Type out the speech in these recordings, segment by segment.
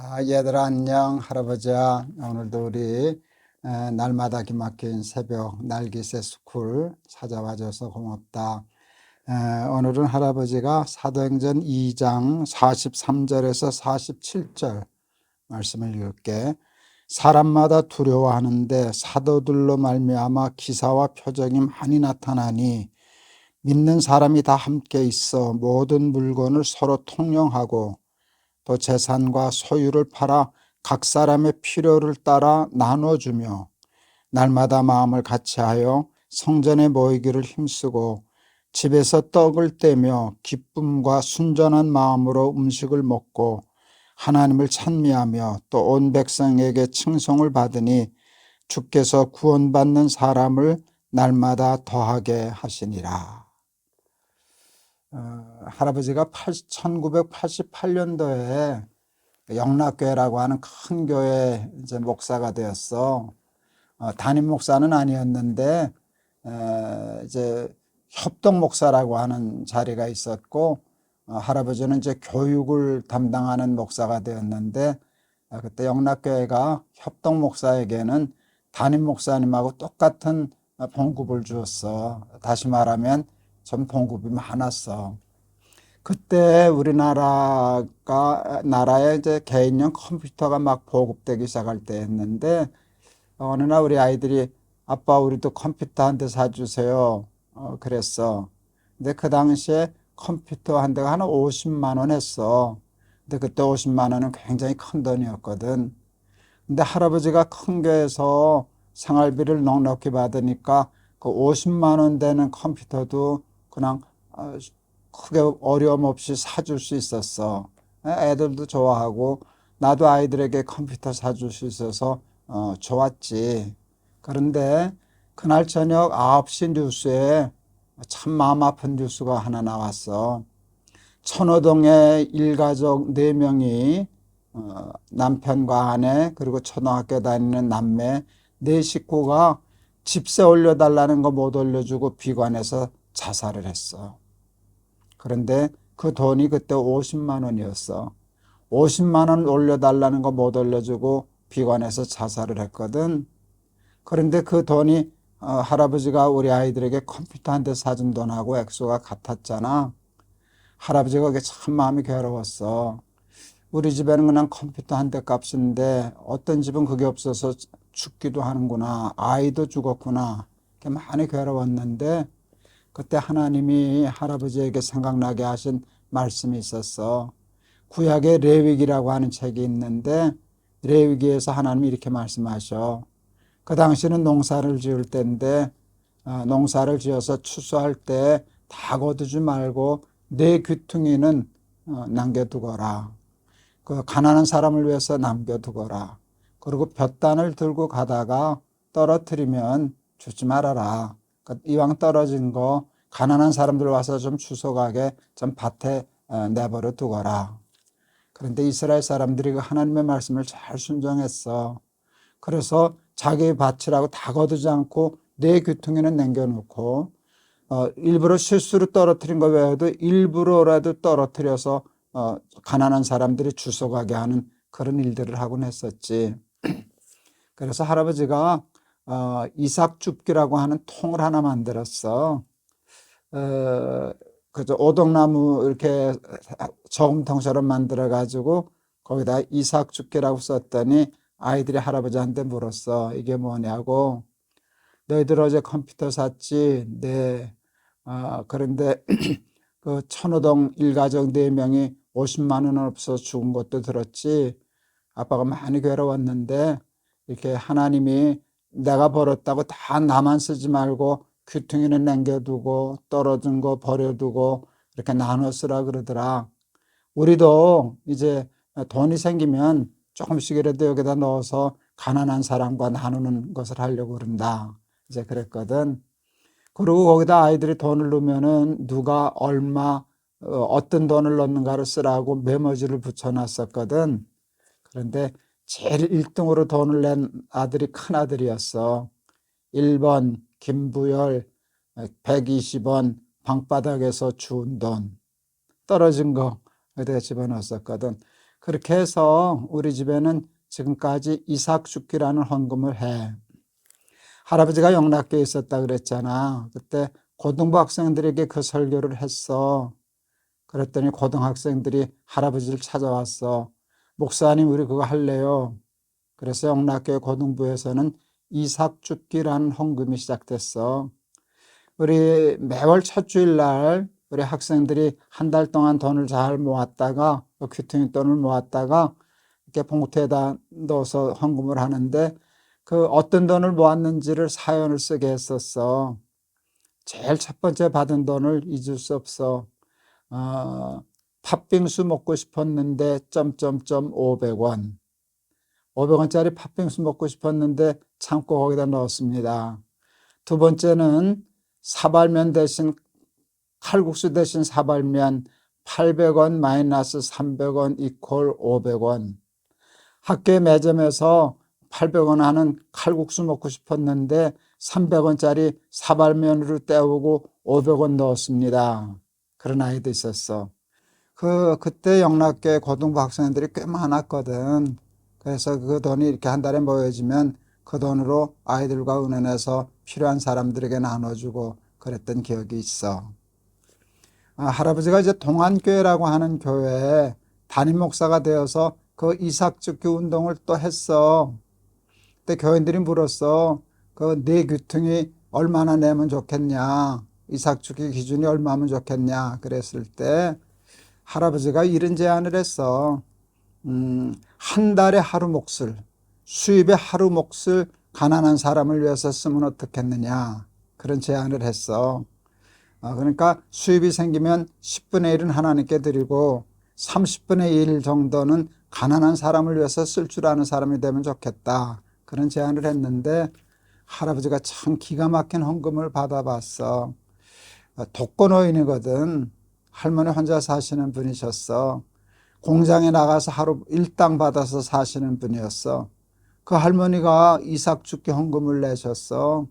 얘들아 안녕. 할아버지야. 오늘도 우리 날마다 기막힌 새벽 날기새 스쿨 찾아와줘서 고맙다. 오늘은 할아버지가 사도행전 2장 43절에서 47절 말씀을 읽을게. 사람마다 두려워하는데 사도들로 말미암아 기사와 표적이 많이 나타나니 믿는 사람이 다 함께 있어 모든 물건을 서로 통용하고 또 재산과 소유를 팔아 각 사람의 필요를 따라 나눠주며 날마다 마음을 같이하여 성전에 모이기를 힘쓰고 집에서 떡을 떼며 기쁨과 순전한 마음으로 음식을 먹고 하나님을 찬미하며 또 온 백성에게 칭송을 받으니 주께서 구원받는 사람을 날마다 더하게 하시니라. 할아버지가 1988년도에 영락교회라고 하는 큰 교회 이제 목사가 되었어. 담임 목사는 아니었는데 이제 협동 목사라고 하는 자리가 있었고, 할아버지는 이제 교육을 담당하는 목사가 되었는데, 그때 영락교회가 협동 목사에게는 담임 목사님하고 똑같은 봉급을 주었어. 다시 말하면 좀 봉급이 많았어. 그때 나라에 이제 개인용 컴퓨터가 막 보급되기 시작할 때였는데, 어느 날 우리 아이들이 아빠 우리도 컴퓨터 한 대 사주세요. 그랬어. 근데 그 당시에 컴퓨터 한 대가 한 50만 원 했어. 근데 그때 50만 원은 굉장히 큰 돈이었거든. 근데 할아버지가 큰 교회에서 생활비를 넉넉히 받으니까 그 50만 원 되는 컴퓨터도 그냥 크게 어려움 없이 사줄 수 있었어. 애들도 좋아하고 나도 아이들에게 컴퓨터 사줄 수 있어서 좋았지. 그런데 그날 저녁 9시 뉴스에 참 마음 아픈 뉴스가 하나 나왔어. 천호동의 일가족 4명이 남편과 아내 그리고 초등학교 다니는 남매 4식구가 집세 올려달라는 거 못 올려주고 비관해서 자살을 했어. 그런데 그 돈이 그때 50만 원이었어. 50만 원 올려달라는 거 못 올려주고 비관해서 자살을 했거든. 그런데 그 돈이 할아버지가 우리 아이들에게 컴퓨터 한 대 사준 돈하고 액수가 같았잖아. 할아버지가 그게 참 마음이 괴로웠어. 우리 집에는 그냥 컴퓨터 한 대 값인데 어떤 집은 그게 없어서 죽기도 하는구나. 아이도 죽었구나. 많이 괴로웠는데 그때 하나님이 할아버지에게 생각나게 하신 말씀이 있었어. 구약의 레위기라고 하는 책이 있는데 레위기에서 하나님이 이렇게 말씀하셔. 그 당시는 농사를 지을 때인데 농사를 지어서 추수할 때 다 거두지 말고 내 귀퉁이는 남겨두거라. 그 가난한 사람을 위해서 남겨두거라. 그리고 볕단을 들고 가다가 떨어뜨리면 주지 말아라. 이왕 떨어진 거 가난한 사람들 와서 좀 주워가게 좀 밭에 내버려 두거라. 그런데 이스라엘 사람들이 그 하나님의 말씀을 잘 순종했어. 그래서 자기의 밭이라고 다 거두지 않고 내 귀퉁이는 남겨놓고 일부러 실수로 떨어뜨린 거 외에도 일부러라도 떨어뜨려서 가난한 사람들이 주워가게 하는 그런 일들을 하곤 했었지. 그래서 할아버지가 이삭줍기라고 하는 통을 하나 만들었어. 그저 오동나무 이렇게 저금통처럼 만들어 가지고 거기다 이삭줍기라고 썼더니 아이들이 할아버지한테 물었어. 이게 뭐냐고. 너희들 어제 컴퓨터 샀지? 네. 그런데 그 천호동 일가족 4명이 50만 원 없어서 죽은 것도 들었지. 아빠가 많이 괴로웠는데 이렇게 하나님이 내가 벌었다고 다 나만 쓰지 말고 귀퉁이는 남겨두고 떨어진 거 버려두고 이렇게 나눠 쓰라 그러더라. 우리도 이제 돈이 생기면 조금씩이라도 여기다 넣어서 가난한 사람과 나누는 것을 하려고 그런다. 이제 그랬거든. 그리고 거기다 아이들이 돈을 넣으면은 누가 얼마 어떤 돈을 넣는가를 쓰라고 메모지를 붙여놨었거든. 그런데 제일 1등으로 돈을 낸 아들이 큰아들이었어. 1번 김부열 120원 방바닥에서 주운 돈 떨어진 거 어디다 집어넣었었거든. 그렇게 해서 우리 집에는 지금까지 이삭죽기라는 헌금을 해. 할아버지가 영락교에 있었다 그랬잖아. 그때 고등부 학생들에게 그 설교를 했어. 그랬더니 고등학생들이 할아버지를 찾아왔어. 목사님, 우리 그거 할래요. 그래서 영락교회 고등부에서는 이삭죽기라는 헌금이 시작됐어. 우리 매월 첫 주일날 우리 학생들이 한 달 동안 돈을 잘 모았다가 귀퉁이 돈을 모았다가 이렇게 봉투에다 넣어서 헌금을 하는데 그 어떤 돈을 모았는지를 사연을 쓰게 했었어. 제일 첫 번째 받은 돈을 잊을 수 없어. 팥빙수 먹고 싶었는데 점점점 500원. 500원짜리 팥빙수 먹고 싶었는데 창고 거기다 넣었습니다. 두 번째는 사발면 대신 칼국수 대신 사발면 800원 마이너스 300원 이퀄 500원. 학교 매점에서 800원 하는 칼국수 먹고 싶었는데 300원짜리 사발면으로 때우고 500원 넣었습니다. 그런 아이도 있었어. 그때 영락교회 고등부 학생들이 꽤 많았거든. 그래서 그 돈이 이렇게 한 달에 모여지면 그 돈으로 아이들과 은연해서 필요한 사람들에게 나눠주고 그랬던 기억이 있어. 할아버지가 이제 동안교회라고 하는 교회에 담임 목사가 되어서 그 이삭죽기 운동을 또 했어. 그때 교인들이 물었어. 그 네 귀퉁이 얼마나 내면 좋겠냐? 이삭죽기 기준이 얼마면 좋겠냐? 그랬을 때 할아버지가 이런 제안을 했어. 한 달에 하루 몫을, 수입의 하루 몫을 가난한 사람을 위해서 쓰면 어떻겠느냐? 그런 제안을 했어. 그러니까 수입이 생기면 10분의 1은 하나님께 드리고 30분의 1 정도는 가난한 사람을 위해서 쓸 줄 아는 사람이 되면 좋겠다. 그런 제안을 했는데 할아버지가 참 기가 막힌 헌금을 받아봤어. 독거노인이거든. 할머니 혼자 사시는 분이셨어. 공장에 나가서 하루 일당 받아서 사시는 분이었어. 그 할머니가 이삭죽기 헌금을 내셨어.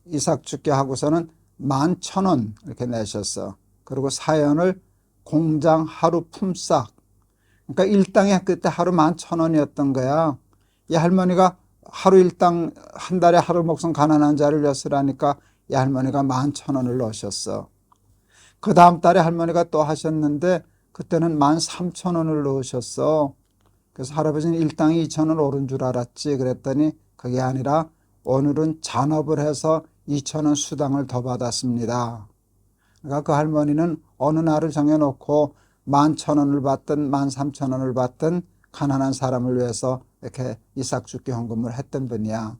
이삭죽기 하고서는 11,000원 이렇게 내셨어. 그리고 사연을 공장 하루 품삯. 그러니까 일당이 그때 하루 11,000원이었던 거야. 이 할머니가 하루 일당 한 달에 하루 목숨 가난한 자를 위해 쓰라니까 이 할머니가 11,000원을 넣으셨어. 그 다음 달에 할머니가 또 하셨는데 그때는 13,000원을 넣으셨어. 그래서 할아버지는 일당이 2,000원 오른 줄 알았지. 그랬더니 그게 아니라 오늘은 잔업을 해서 2,000원 수당을 더 받았습니다. 그러니까 그 할머니는 어느 날을 정해놓고 11,000원을 받든 13,000원을 받든 가난한 사람을 위해서 이렇게 이삭죽기 헌금을 했던 분이야.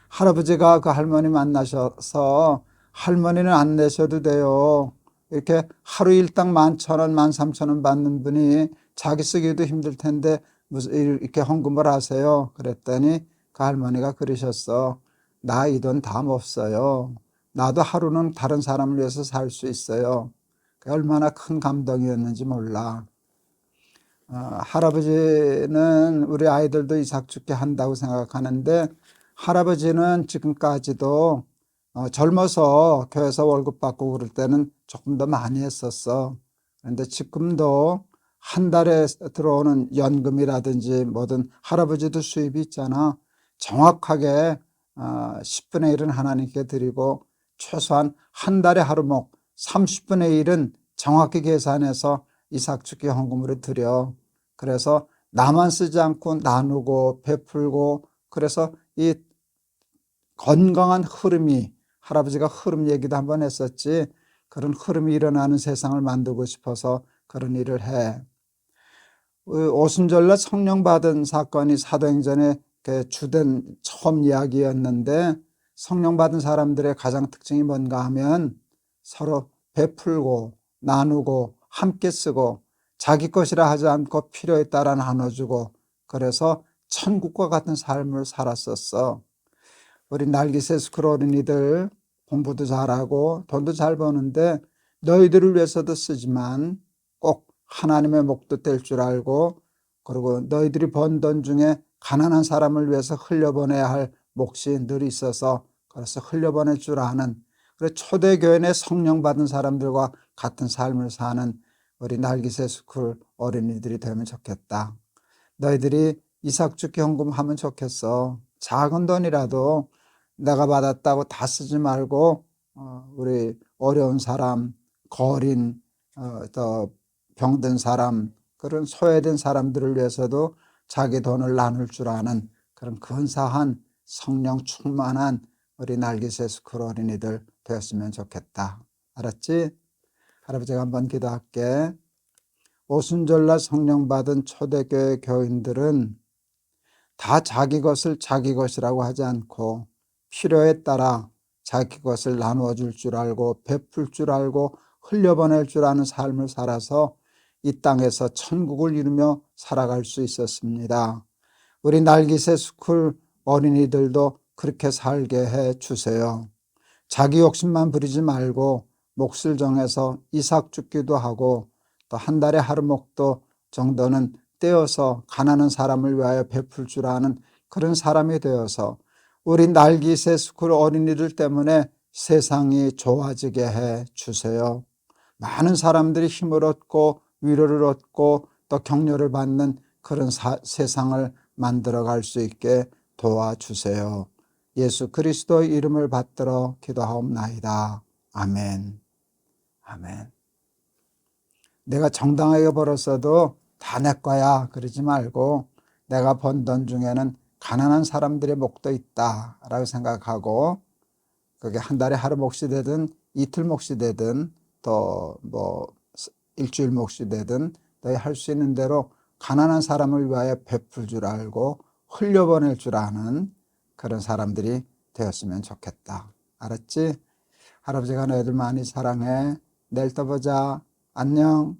할아버지가 그 할머니 만나셔서 할머니는 안 내셔도 돼요. 이렇게 하루 일당 11,000원, 13,000원 받는 분이 자기 쓰기도 힘들 텐데 무슨 이렇게 헌금을 하세요. 그랬더니 그 할머니가 그러셨어. 나 이 돈 다 못 써요. 나도 하루는 다른 사람을 위해서 살 수 있어요. 그게 얼마나 큰 감동이었는지 몰라. 할아버지는 우리 아이들도 이삭죽기 한다고 생각하는데 할아버지는 지금까지도 젊어서 교회에서 월급 받고 그럴 때는 조금 더 많이 했었어. 그런데 지금도 한 달에 들어오는 연금이라든지 뭐든 할아버지도 수입이 있잖아. 정확하게 10분의 1은 하나님께 드리고 최소한 한 달에 하루목 30분의 1은 정확히 계산해서 이삭죽기 헌금으로 드려. 그래서 나만 쓰지 않고 나누고 베풀고 그래서 이 건강한 흐름이 할아버지가 흐름 얘기도 한번 했었지. 그런 흐름이 일어나는 세상을 만들고 싶어서 그런 일을 해. 오순절날 성령 받은 사건이 사도행전의 주된 처음 이야기였는데 성령 받은 사람들의 가장 특징이 뭔가 하면 서로 베풀고 나누고 함께 쓰고 자기 것이라 하지 않고 필요에 따라 나눠주고 그래서 천국과 같은 삶을 살았었어. 우리 날기새 스쿨 어린이들 공부도 잘하고 돈도 잘 버는데 너희들을 위해서도 쓰지만 꼭 하나님의 목도 뗄 줄 알고 그리고 너희들이 번 돈 중에 가난한 사람을 위해서 흘려보내야 할 몫이 늘 있어서 그래서 흘려보낼 줄 아는 그래서 초대교회 내 성령 받은 사람들과 같은 삶을 사는 우리 날기새 스쿨 어린이들이 되면 좋겠다. 너희들이 이삭주기 헌금 하면 좋겠어. 작은 돈이라도 내가 받았다고 다 쓰지 말고 우리 어려운 사람, 거린, 또 병든 사람, 그런 소외된 사람들을 위해서도 자기 돈을 나눌 줄 아는 그런 근사한 성령 충만한 우리 날기새 스쿨 어린이들 되었으면 좋겠다. 알았지? 할아버지가 한번 기도할게. 오순절날 성령 받은 초대교회 교인들은 다 자기 것을 자기 것이라고 하지 않고 필요에 따라 자기 것을 나누어 줄 줄 알고 베풀 줄 알고 흘려보낼 줄 아는 삶을 살아서 이 땅에서 천국을 이루며 살아갈 수 있었습니다. 우리 날기새 스쿨 어린이들도 그렇게 살게 해 주세요. 자기 욕심만 부리지 말고 몫을 정해서 이삭 죽기도 하고 또 한 달에 하루 먹도 정도는 떼어서 가난한 사람을 위하여 베풀 줄 아는 그런 사람이 되어서 우리 날기새 스쿨 어린이들 때문에 세상이 좋아지게 해 주세요. 많은 사람들이 힘을 얻고 위로를 얻고 또 격려를 받는 그런 세상을 만들어갈 수 있게 도와주세요. 예수 그리스도의 이름을 받들어 기도하옵나이다. 아멘. 아멘. 내가 정당하게 벌었어도 다 내 거야 그러지 말고 내가 번 돈 중에는 가난한 사람들의 몫도 있다 라고 생각하고 그게 한 달에 하루 몫이 되든 이틀 몫이 되든 또 뭐 일주일 몫이 되든 너희 할 수 있는 대로 가난한 사람을 위하여 베풀 줄 알고 흘려보낼 줄 아는 그런 사람들이 되었으면 좋겠다. 알았지? 할아버지가 너희들 많이 사랑해. 내일 또 보자. 안녕.